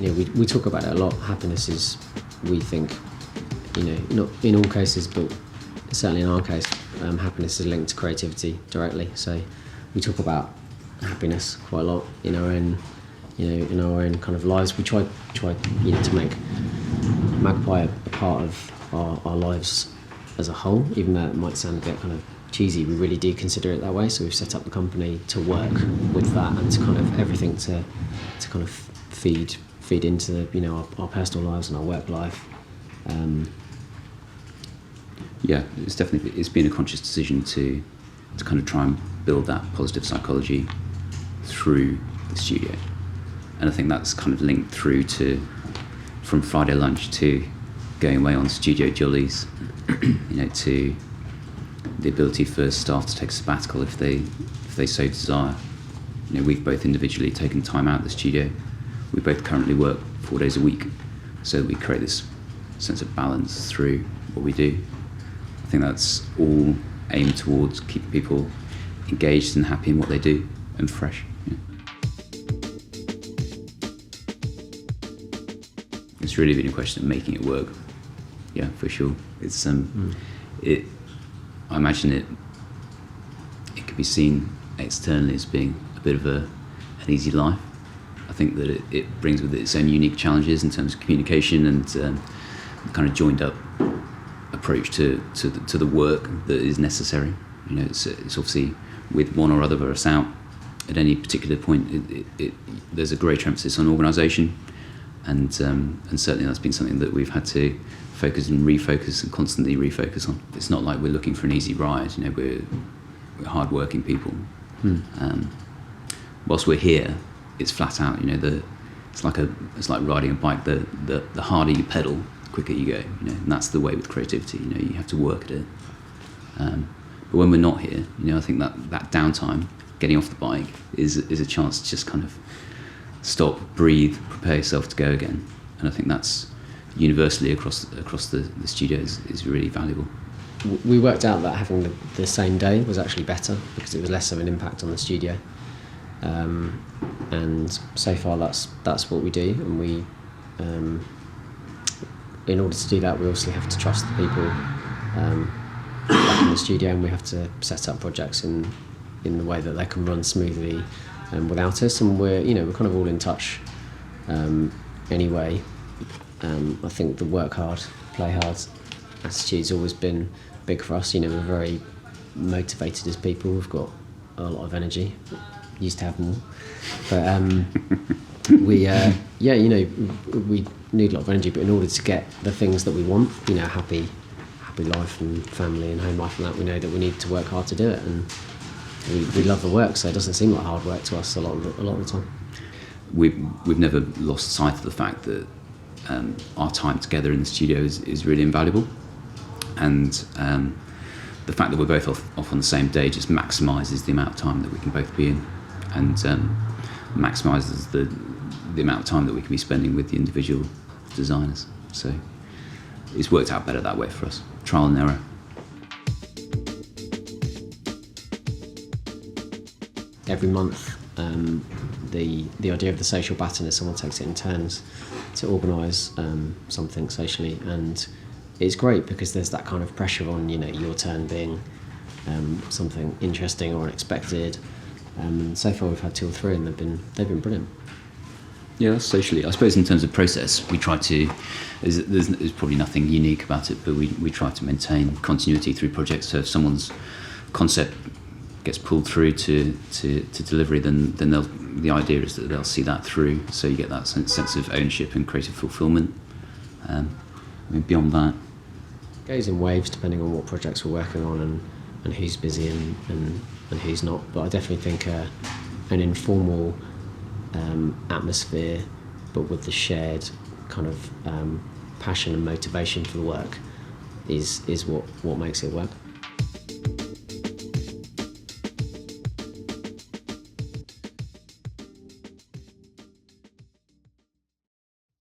we talk about it a lot. Happiness is, we think, not in all cases, but certainly in our case, happiness is linked to creativity directly. So we talk about happiness quite a lot in our own kind of lives. We try to make Magpie a part of our lives as a whole, even though it might sound a bit kind of cheesy. We really do consider it that way. So we've set up the company to work with that, and to kind of everything to kind of feed into our personal lives and our work life. It's been a conscious decision to kind of try and build that positive psychology through the studio, and I think that's kind of linked through to from Friday lunch to going away on studio jollies, to the ability for staff to take a sabbatical if they so desire. We've both individually taken time out of the studio. We both currently work 4 days a week, so we create this sense of balance through what we do. I think that's all aimed towards keeping people engaged and happy in what they do and fresh. It's really been a question of making it work. Yeah, for sure. It's I imagine it could be seen externally as being a bit of an easy life. I think that it brings with it its own unique challenges in terms of communication and kind of joined up approach to the work that is necessary. It's obviously with one or other of us out at any particular point. There's a greater emphasis on organisation, and certainly that's been something that we've had to focus and refocus and constantly refocus on. It's not like we're looking for an easy ride. We're hard-working people. Whilst we're here, it's flat out. It's like riding a bike. The harder you pedal, the quicker you go. And that's the way with creativity. You have to work at it. But when we're not here, I think that downtime, getting off the bike, is a chance to just kind of stop, breathe, prepare yourself to go again. And I think that's universally across the studios is really valuable. We worked out that having the same day was actually better because it was less of an impact on the studio. And so far that's what we do, and we in order to do that we obviously have to trust the people back in the studio, and we have to set up projects in the way that they can run smoothly without us, and we're kind of all in touch anyway. I think the work hard, play hard attitude's always been big for us. We're very motivated as people. We've got a lot of energy. Used to have more, but we need a lot of energy. But in order to get the things that we want, happy life and family and home life and that, we know that we need to work hard to do it, and we love the work, so it doesn't seem like hard work to us a lot of the time. We've never lost sight of the fact that our time together in the studio is really invaluable, and the fact that we're both off on the same day just maximises the amount of time that we can both be in, and maximises the amount of time that we can be spending with the individual designers. So it's worked out better that way for us. Trial and error. Every month, the idea of the social baton is someone takes it in turns to organise something socially, and it's great because there's that kind of pressure on your turn being something interesting or unexpected. And so far we've had 2 or 3, and they've been brilliant. Yeah, socially, I suppose in terms of process, we try to. There's probably nothing unique about it, but we try to maintain continuity through projects. So if someone's concept gets pulled through to delivery, then the idea is that they'll see that through. So you get that sense of ownership and creative fulfilment. Beyond that, it goes in waves depending on what projects we're working on and who's busy and who's not. But I definitely think an informal atmosphere, but with the shared kind of passion and motivation for the work, is what makes it work.